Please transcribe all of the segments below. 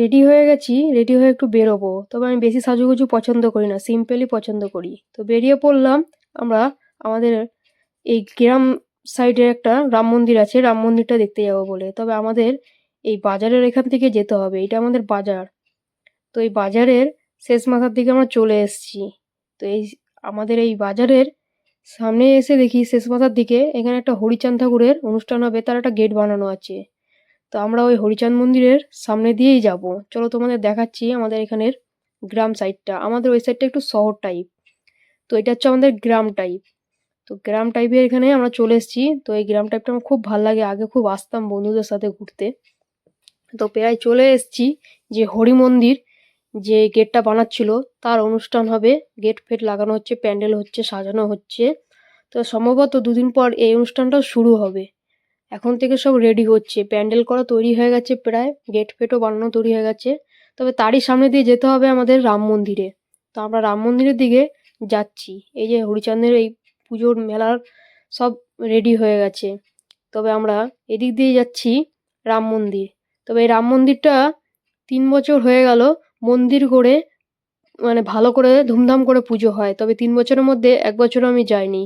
Ready হয়ে গেছি, ready হয়ে একটু বেরোবো। তবে আমি বেশি সাজুগুজু পছন্দ করি না, সিম্পলই পছন্দ করি। তো বেরিয়ে পড়লাম আমরা আমাদের এই গ্রাম সাইডে একটা রাম মন্দির আছে, রাম মন্দিরটা দেখতে যাবো বলে। তবে আমাদের এই বাজারের এখান থেকে যেতে হবে, এটা আমাদের বাজার। তো এই বাজারের শেষ মাথার দিকে আমরা চলে এসেছি। তো এই আমাদের এই বাজারের সামনে এসে দেখি শেষ মাথার দিকে এখানে একটা হরিচাঁদ ঠাকুরের অনুষ্ঠান হবে, তার একটা গেট বানানো আছে। তো আমরা ওই হরিচাঁদ মন্দিরের সামনে দিয়েই যাব। চলো তোমাদের দেখাচ্ছি আমাদের এখানের গ্রাম সাইডটা। আমাদের ওই সাইডটা একটু শহর টাইপ, তো এটা হচ্ছে আমাদের গ্রাম টাইপ। তো গ্রাম টাইপের এখানে আমরা চলে এসেছি। তো এই গ্রাম টাইপটা আমার খুব ভালো লাগে, আগে খুব আসতাম বন্ধুদের সাথে ঘুরতে। তো প্রায় চলে এসেছি যে হরি মন্দির যে গেটটা বানাচ্ছিল তার অনুষ্ঠান হবে, গেট ফেট লাগানো হচ্ছে, প্যান্ডেল হচ্ছে, সাজানো হচ্ছে। তো সম্ভবত দুদিন পর এই অনুষ্ঠানটা শুরু হবে। এখন থেকে সব রেডি হচ্ছে, প্যান্ডেল করা তৈরি হয়ে গেছে, প্রায় গেট ফেটও বানানো তৈরি হয়ে গেছে। তবে তারই সামনে দিয়ে যেতে হবে আমাদের রাম মন্দিরে। তো আমরা রাম মন্দিরের দিকে যাচ্ছি। এই যে হরিচাঁদের এই পুজোর মেলার সব রেডি হয়ে গেছে। তবে আমরা এদিক দিয়ে যাচ্ছি রাম মন্দির। তবে এই রাম মন্দিরটা 3 বছর হয়ে গেল মন্দির করে, মানে ভালো করে ধুমধাম করে পুজো হয়। তবে 3 বছরের মধ্যে 1 বছরও আমি যাইনি।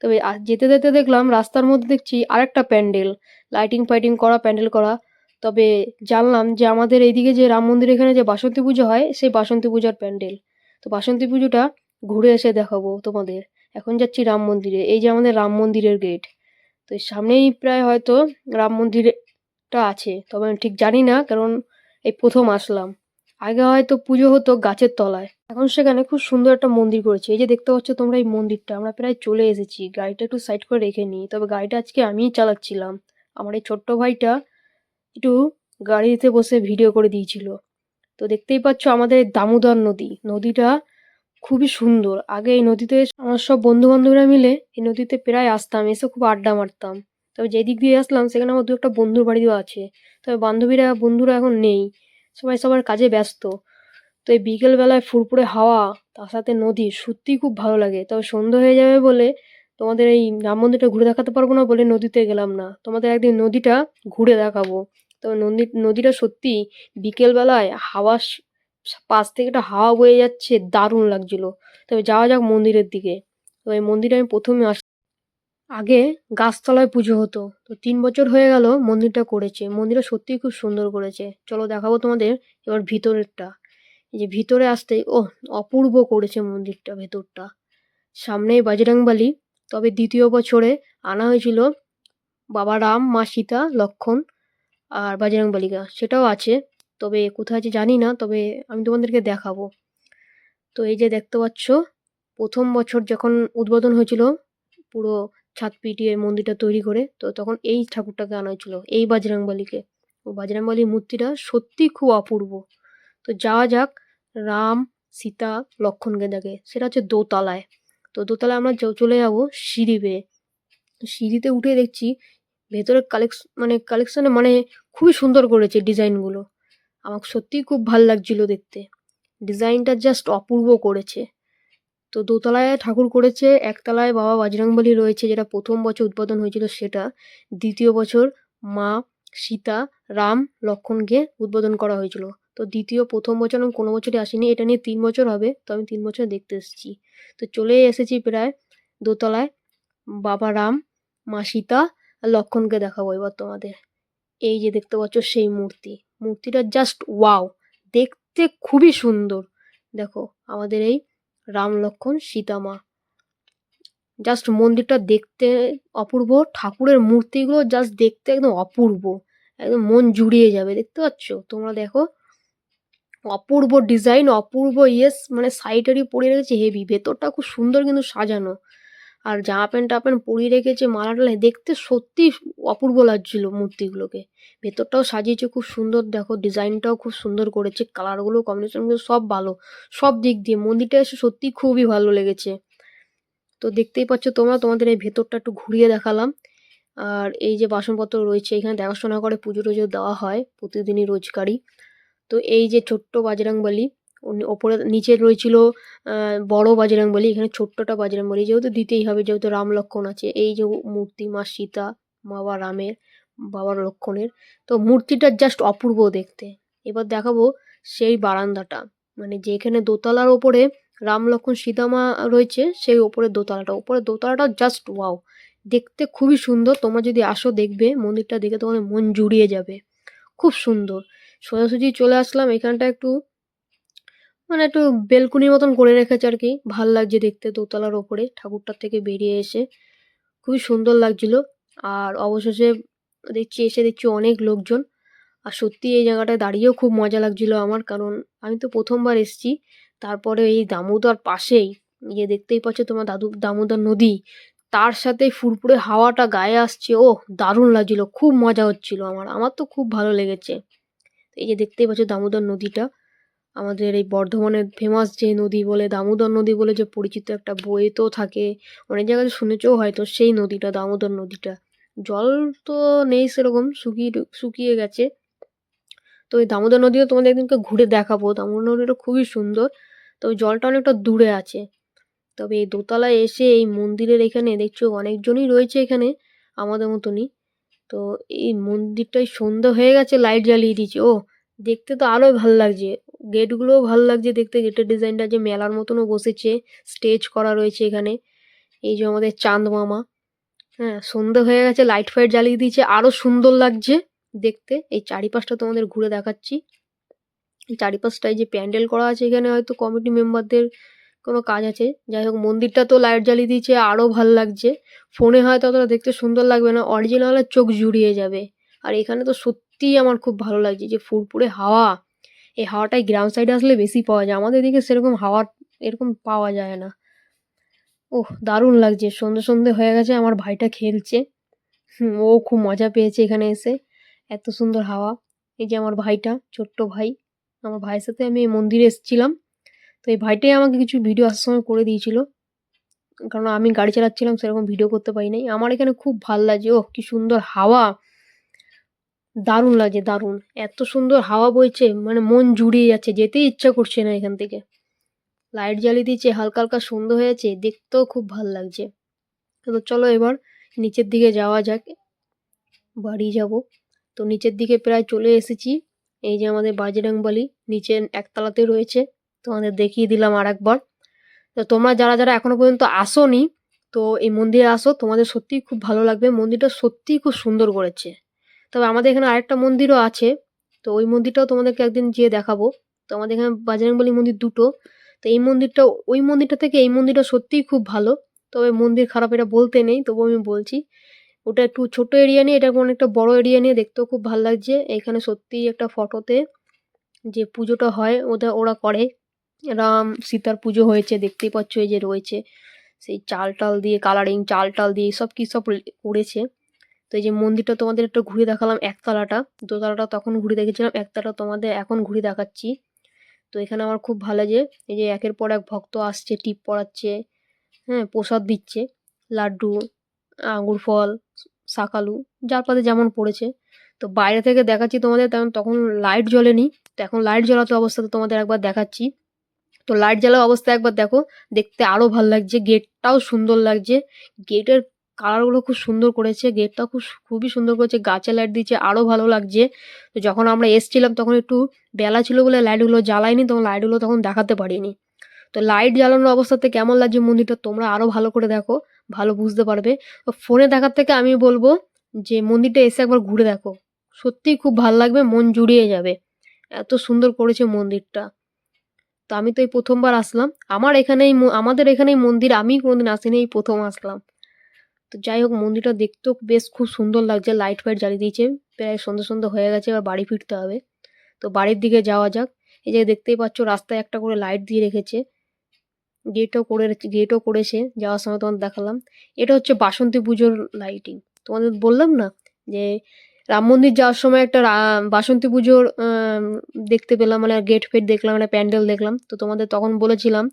তবে যেতে যেতে দেখলাম রাস্তার মধ্যে দেখছি আরেকটা প্যান্ডেল, লাইটিং ফাইটিং করা, প্যান্ডেল করা। তবে জানলাম যে আমাদের এইদিকে যে রাম মন্দির এখানে যে বাসন্তী পুজো হয়, সেই বাসন্তী পূজার প্যান্ডেল। তো বাসন্তী পুজোটা ঘুরে এসে দেখাবো তোমাদের। এখন যাচ্ছি রাম মন্দিরে, এই যে আমাদের রাম মন্দিরের গেট। তো এর সামনেই প্রায় হয়তো রাম মন্দিরটা আছে, তবে আমি ঠিক জানি না, কারণ এই প্রথম আসলাম। আগে হয়তো পুজো হতো গাছের তলায়, এখন সেখানে খুব সুন্দর একটা মন্দির করেছে। এই যে দেখতে পাচ্ছ তোমরা এই মন্দিরটা, আমরা প্রায় চলে এসেছি। গাড়িটা একটু সাইড করে রেখে নিই। তবে গাড়িটা আজকে আমিই চালাচ্ছিলাম, আমার এই ছোট্ট ভাইটা একটু গাড়িতে বসে ভিডিও করে দিয়েছিল। তো দেখতেই পাচ্ছ আমাদের এই দামোদর নদী, নদীটা খুবই সুন্দর। আগে এই নদীতে আমার সব বন্ধু বান্ধবরা মিলে এই নদীতে প্রায় আসতাম, এসে খুব আড্ডা মারতাম। তবে যেদিক দিয়ে আসলাম সেখানে আমার দু একটা বন্ধুর বাড়িও আছে। তবে বন্ধুরা এখন নেই, সবাই সবার কাজে ব্যস্ত। তো এই বিকেল বেলায় ফুরফুরে হাওয়া, তার সাথে নদী, সত্যিই খুব ভালো লাগে। তবে সন্ধ্যা হয়ে যাবে বলে তোমাদের এই রাম মন্দিরটা ঘুরে দেখাতে পারবো না বলে নদীতে গেলাম না। তোমাদের একদিন নদীটা ঘুরে দেখাবো। তবে নদীটা সত্যি বিকেল বেলায় পাশ থেকে একটা হাওয়া বয়ে যাচ্ছে, দারুণ লাগছিল। তবে যাওয়া যাক মন্দিরের দিকে। তো এই মন্দিরে আমি প্রথমে আগে গাছতলায় পুজো হতো। তো 3 বছর হয়ে গেল মন্দিরটা করেছে। মন্দিরটা সত্যিই খুব সুন্দর করেছে। চলো দেখাবো তোমাদের এবার ভিতরেরটা। এই যে ভিতরে আসতেই অপূর্ব করেছে মন্দিরটা, ভেতরটা। সামনেই বজরংবলী। তবে 2য় বছরে আনা হয়েছিল বাবা রাম, মা সীতা, লক্ষণ আর বজরংবলিকা, সেটাও আছে। তবে কোথায় আছে জানি না, তবে আমি তোমাদেরকে দেখাবো। তো এই যে দেখতে পাচ্ছ, প্রথম বছর যখন উদ্বোধন হয়েছিল, পুরো ছাদ পিটিয়ে মন্দিরটা তৈরি করে, তো তখন এই ঠাকুরটাকে আনা হয়েছিল, এই বজরংবলীকে। ও বজরংবলীর মূর্তিটা সত্যি খুব অপূর্ব। তো যাওয়া যাক রাম, সীতা, লক্ষণকে দেখে। সেটা হচ্ছে দোতলায়। তো দোতলায় আমরা চলে যাবো সিঁড়ি বেয়ে। সিঁড়িতে উঠে দেখছি ভেতরে কালেকশনে মানে খুবই সুন্দর করেছে ডিজাইনগুলো। আমার সত্যিই খুব ভাল লাগছিল দেখতে, ডিজাইনটা জাস্ট অপূর্ব করেছে। তো দোতলায় ঠাকুর করেছে, একতলায় বাবা বজরংবলী রয়েছে, যেটা প্রথম বছর উদ্বোধন হয়েছিল সেটা। 2য় বছর মা সীতা, রাম, লক্ষণকে উদ্বোধন করা হয়েছিল। তো প্রথম বছর আমি কোনো বছরই আসিনি, এটা নিয়ে 3 বছর হবে, তো আমি 3 বছর দেখতে এসেছি। তো চলে এসেছি প্রায় দোতলায়। বাবা রাম, মা সীতা আর লক্ষণকে দেখাবো এবার তোমাদের। এই যে দেখতে পাচ্ছ সেই মূর্তিটা জাস্ট ওয়াও, দেখতে খুবই সুন্দর। দেখো আমাদের এই রাম, লক্ষণ, সীতা মা। জাস্ট মন্দিরটা দেখতে অপূর্ব, ঠাকুরের মূর্তিগুলো জাস্ট দেখতে একদম অপূর্ব, একদম মন জুড়িয়ে যাবে। দেখতে পাচ্ছ তোমরা, দেখো অপূর্ব ডিজাইন, অপূর্ব ইয়েস, মানে সাইডারি পরিয়ে রেখেছে হেভি। ভেতরটা খুব সুন্দর কিন্তু সাজানো, আর জামা প্যান্ট পরিয়ে রেখেছে, মালা টালা, দেখতে সত্যি অপূর্ব লাগছিল মূর্তিগুলোকে। ভেতরটাও সাজিয়েছে খুব সুন্দর, দেখো ডিজাইনটাও খুব সুন্দর করেছে, কালারগুলো কম্বিনেশনগুলো সব ভালো। সব দিক দিয়ে মন্দিরটা এসে সত্যি খুবই ভালো লেগেছে। তো দেখতেই পাচ্ছ তোমরা, তোমাদের এই ভেতরটা একটু ঘুরিয়ে দেখালাম। আর এই যে বাসনপত্র রয়েছে এখানে দেখাশোনা করে, পুজো টুজো দেওয়া হয় প্রতিদিনই রোজকারই। তো এই যে ছোট্ট বজরংবলী, ওপরে নিচে রয়েছিল বড় বজরংবলী, এখানে ছোট্টটা বজরংবলী, যেহেতু দিতেই হবে, যেহেতু রাম লক্ষণ আছে। এই যে মূর্তি মা সীতা, বাবা রামের, বাবা লক্ষণের। তো মূর্তিটা জাস্ট অপূর্ব দেখতে। এবার দেখাবো সেই বারান্দাটা, মানে যেখানে দোতলার ওপরে রাম লক্ষ্মণ সীতামা রয়েছে, সেই ওপরের দোতলাটা, ওপরের দোতলাটা জাস্ট ওয়াও, দেখতে খুবই সুন্দর। তোমরা যদি আসো দেখবে মন্দিরটা দেখে তোমাদের মন জুড়িয়ে যাবে, খুব সুন্দর। সোজাসুজি চলে আসলাম এখানটা, একটু মানে একটু বেলকুনির মতন করে রেখেছে আর কি, ভাল লাগছে দেখতে দোতলার ওপরে ঠাকুরটার থেকে বেরিয়ে এসে, খুবই সুন্দর লাগছিল। আর অবশেষে দেখছি অনেক লোকজন, আর সত্যি এই জায়গাটায় দাঁড়িয়েও খুব মজা লাগছিল আমার, কারণ আমি তো প্রথমবার এসেছি। তারপরে এই দামোদর পাশেই দেখতেই পাচ্ছ তোমার দামোদর নদী, তার সাথে ফুরফুরে হাওয়াটা গায়ে আসছে, ও দারুণ লাগছিল, খুব মজা হচ্ছিল আমার আমার তো খুব ভালো লেগেছে। এই যে দেখতেই পাচ্ছ দামোদর নদীটা, আমাদের এই বর্ধমানের ফেমাস যে নদী বলে দামোদর নদী বলে যে পরিচিত, একটা বয়ে তো থাকে, অনেক জায়গায় শুনেছেও হয়তো, সেই নদীটা দামোদর নদীটা। জল তো নেই সেরকম, শুকিয়ে গেছে। তো ওই দামোদর নদীও তোমাদের একদিনকে ঘুরে দেখাবো, দামোদর নদীটা খুবই সুন্দর। তবে জলটা অনেকটা দূরে আছে। তবে এই দোতলায় এসে এই মন্দিরের এখানে দেখছো অনেকজনই রয়েছে এখানে আমাদের মতনই। তো এই মন্দিরটাই সন্ধ্যা হয়ে গেছে, লাইট জ্বালিয়ে দিয়েছে, ও দেখতে তো আরোই ভাল লাগছে। গেটগুলোও ভাল লাগছে দেখতে, গেটের ডিজাইনটা যে মেলার মতনও বসেছে, স্টেজ করা রয়েছে এখানে। এই যে আমাদের চাঁদ মামা, হ্যাঁ সন্ধ্যা হয়ে গেছে, লাইট ফাইট জ্বালিয়ে দিয়েছে, আরো সুন্দর লাগছে দেখতে। এই চারিপাশটা তোমাদের ঘুরে দেখাচ্ছি। এই চারিপাশটায় যে প্যান্ডেল করা আছে, এখানে হয়তো কমিটি মেম্বারদের কোনো কাজ আছে। যাই হোক, মন্দিরটা তো লাইট জ্বালিয়ে দিয়েছে, আরও ভাল লাগছে। ফোনে হয়তো অতটা দেখতে সুন্দর লাগবে না, অরিজিনালে চোখ জুড়িয়ে যাবে। আর এখানে তো সত্যিই আমার খুব ভালো লাগছে, যে ফুরফুরে হাওয়া, এই হাওয়াটাই গ্রাম সাইডে আসলে বেশি পাওয়া যায়, আমাদের এদিকে সেরকম হাওয়া এরকম পাওয়া যায় না। ওহ দারুণ লাগছে, সন্ধে সন্ধে হয়ে গেছে, আমার ভাইটা খেলছে, ও খুব মজা পেয়েছে এখানে এসে, এত সুন্দর হাওয়া। এই যে আমার ভাইটা, ছোট্ট ভাই, আমার ভাইয়ের সাথে আমি এই মন্দিরে এসেছিলাম। তো এই ভাইটাই আমাকে কিছু ভিডিও আসার সময় করে দিয়েছিল, কারণ আমি গাড়ি চালাচ্ছিলাম, সেরকম ভিডিও করতে পারি নাই। আমার এখানে খুব ভাল লাগছে, ওহ কি সুন্দর হাওয়া, দারুণ লাগছে দারুণ, এত সুন্দর হাওয়া বইছে, মানে মন জুড়িয়ে যাচ্ছে, যেতেই ইচ্ছা করছে না এখান থেকে। লাইট জ্বালিয়ে দিয়েছে, হালকা হালকা সন্ধ্যা হয়েছে, দেখতেও খুব ভাল লাগছে। তো চলো এবার নিচের দিকে যাওয়া যাক, বাড়ি যাব। তো নিচের দিকে প্রায় চলে এসেছি। এই যে আমাদের বাজরংবলী নিচে একতলাতে রয়েছে, তোমাদের দেখিয়ে দিলাম আর একবার। তো তোমরা যারা যারা এখনো পর্যন্ত আসোনি, তো এই মন্দিরে আসো, তোমাদের সত্যিই খুব ভালো লাগবে, মন্দিরটা সত্যিই খুব সুন্দর করেছে। তবে আমাদের এখানে আরেকটা মন্দিরও আছে, তো ওই মন্দিরটাও তোমাদেরকে একদিন যেয়ে দেখাবো। তো আমাদের এখানে বাজরংবলী মন্দির দুটো, তো এই মন্দিরটা, ওই মন্দিরটা থেকে এই মন্দিরটা সত্যিই খুব ভালো। তবে মন্দির খারাপ এটা বলতে নেই, তবু আমি বলছি, ওটা একটু ছোট এরিয়া নিয়ে, এটা অনেকটা বড় এরিয়া নিয়ে, দেখতেও খুব ভালো লাগছে। এখানে সত্যিই একটা ফটোতে যে পুজোটা হয় ওরা করে, রাম সীতার পুজো হয়েছে, দেখতেই পাচ্ছ এই যে রয়েছে, সেই চাল টাল দিয়ে কালারিং, চাল টাল দিয়ে সব কি সব করেছে। তো এই যে মন্দিরটা তোমাদের একটু ঘুরে দেখালাম, একতলাটা, দোতলাটা তখন ঘুরে দেখেছিলাম, একতলাটা তোমাদের এখন ঘুরে দেখাচ্ছি। তো এখানে আমার খুব ভালো লাগে, এই যে একের পর এক ভক্ত আসছে, টিপ পড়াচ্ছে, হ্যাঁ প্রসাদ দিচ্ছে, লাড্ডু, আঙুর ফল, শাকালু, যার পাতে যেমন পড়েছে। তো বাইরে থেকে দেখাচ্ছি তোমাদের, তেমন তখন লাইট জ্বলেনি, তো এখন লাইট জ্বলাতে অবস্থাতে তোমাদের একবার দেখাচ্ছি। তো লাইট জ্বালা অবস্থায় একবার দেখো, দেখতে আরো ভালো লাগছে, গেটটাও সুন্দর লাগছে, গেটের কালারগুলো খুব সুন্দর করেছে, গেটটা খুবই সুন্দর করেছে, গাছে লাইট দিয়েছে, আরো ভালো লাগছে। তো যখন আমরা এসছিলাম তখন একটু বেলা ছিল বলে লাইটগুলো জ্বালাইনি, তখন লাইটগুলো তখন দেখাতে পারিনি। তো লাইট জ্বালানোর অবস্থাতে কেমন লাগছে মন্দিরটা তোমরা আরো ভালো করে দেখো, ভালো বুঝতে পারবে। তো ফোনে দেখার থেকে আমি বলবো যে মন্দিরটা এসে একবার ঘুরে দেখো, সত্যিই খুব ভালো লাগবে, মন জুড়িয়ে যাবে, এত সুন্দর করেছে মন্দিরটা। তো আমি তো এই প্রথমবার আসলাম, আমাদের এখানেই মন্দির, আমি কোনোদিন আসিনি, এই প্রথম আসলাম। তো যাই হোক, মন্দিরটা দেখতেও বেশ খুব সুন্দর লাগছে, লাইট ফাইট জ্বালিয়ে দিয়েছে, প্রায় সন্ধ্যা সন্ধ্যা হয়ে গেছে, এবার বাড়ি ফিরতে হবে। তো বাড়ির দিকে যাওয়া যাক। এই যে দেখতেই পাচ্ছ রাস্তায় একটা করে লাইট দিয়ে রেখেছে, গেটও করেছে, যাওয়ার সময় তোমাদের দেখালাম। এটা হচ্ছে বাসন্তী পুজোর লাইটিং, তোমাদের বললাম না যে রাম মন্দির যাওয়ার সময় একটা বাসন্তী পুজোর দেখতে পেলাম, মানে গেট ফেট দেখলাম, একটা প্যান্ডেল দেখলাম। তো তোমাদের তখন বলেছিলাম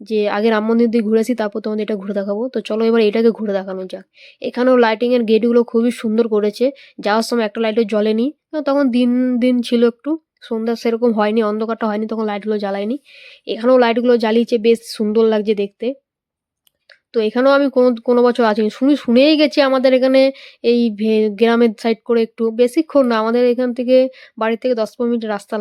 যে আগে রাম মন্দির দিয়ে ঘুরেছি, তারপর তোমাদের এটা ঘুরে দেখাবো। তো চলো এবার এটাকে ঘুরে দেখানো যাক। এখানেও লাইটিং এর গেটগুলো খুবই সুন্দর করেছে, যাওয়ার সময় একটা লাইটও জ্বলেনি, তখন দিন দিন ছিল একটু, সন্ধ্যা সেরকম হয়নি, অন্ধকারটা হয়নি, তখন লাইটগুলো জ্বালায়নি। এখানেও লাইটগুলো জ্বালিয়েছে, বেশ সুন্দর লাগছে দেখতে। তো এখানেও আমি কোনো বছর আসিনি। শুনেই গেছি আমাদের এখানে এই গ্রামের সাইড করে একটু বেশিক্ষণ না, আমাদের এখান থেকে বাড়ি থেকে ১০-১৫ মিনিটের রাস্তা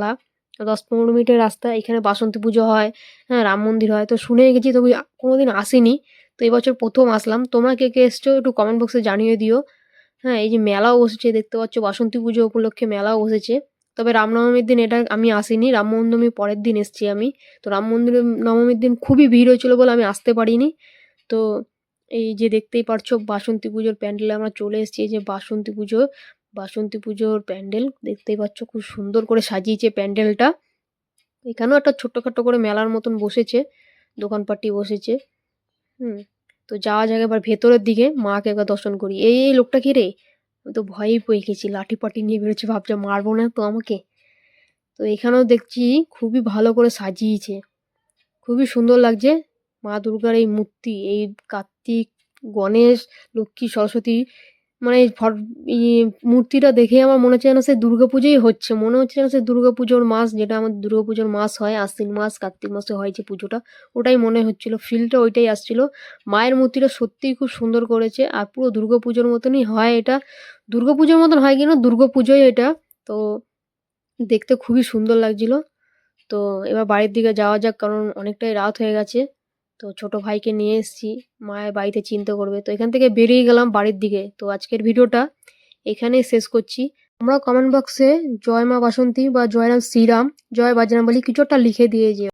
১০-১৫ মিনিটের রাস্তা। এখানে বাসন্তী পুজো হয়, হ্যাঁ, রাম মন্দির হয়। তো শুনেই গেছি, তবে কোনোদিন আসিনি। তো এবছর ১ম আসলাম। তোমরা কে, কে এসছো একটু কমেন্ট বক্সে জানিয়ে দিও। হ্যাঁ, এই যে মেলাও বসেছে দেখতে পাচ্ছ, বাসন্তী পুজো উপলক্ষে মেলাও বসেছে। তবে রামনবমীর দিন এটা আমি আসিনি, রামনবমীর পরের দিন এসছি আমি। তো রাম মন্দিরে নবমীর দিন খুবই ভিড় হয়েছিল বলে আমি আসতে পারিনি। তো এই যে দেখতেই পারছো বাসন্তী পুজোর প্যান্ডেলে আমরা চলে এসেছি। এই যে বাসন্তী পুজোর প্যান্ডেল দেখতেই পাচ্ছ, খুব সুন্দর করে সাজিয়েছে প্যান্ডেলটা। এখানেও একটা ছোট্টখাট্টো করে মেলার মতন বসেছে, দোকানপাটি বসেছে। হুম, তো যাওয়া যাক এবার ভেতরের দিকে, মাকে একবার দর্শন করি। এই লোকটা কি রে? আমি তো ভয়েই পেয়ে গেছি, লাঠি পাটি নিয়ে বেরোচ্ছে, ভাবছে মারবো না তো আমাকে। তো এখানেও দেখছি খুবই ভালো করে সাজিয়েছে, খুবই সুন্দর লাগছে। মা দুর্গার এই মূর্তি, এই কার্তিক, গণেশ, লক্ষ্মী, সরস্বতী, মানে এই মূর্তিটা দেখে আমার মনে হচ্ছে যেন সে দুর্গাপুজোই হচ্ছে। মনে হচ্ছে যেন সে দুর্গাপুজোর মাস, যেটা আমাদের দুর্গাপুজোর মাস হয়, আশ্বিন মাস, কার্তিক মাসে হয় যে পুজোটা, ওটাই মনে হচ্ছিল। ফিলটা ওইটাই আসছিল। মায়ের মূর্তিটা সত্যিই খুব সুন্দর করেছে, আর পুরো দুর্গাপুজোর মতনই হয় এটা। দুর্গাপুজোর মতন হয় কিনা, দুর্গাপুজোই এটা। তো দেখতে খুবই সুন্দর লাগছিল। তো এবার বাড়ির দিকে যাওয়া যাক, কারণ অনেকটাই রাত হয়ে গেছে। তো ছোট ভাইকে নিয়ে এসেছি, মায়ের বাড়িতে চিন্তা করবে। তো এখান থেকে বেরিয়ে গেলাম বাড়ির দিকে। তো আজকের ভিডিওটা এখানেই শেষ করছি। তোমরা কমেন্ট বক্সে জয় মা বাসন্তী বা জয় রাম শ্রীরাম, জয় বজরংবলী কিছু একটা লিখে দিয়ে যেও।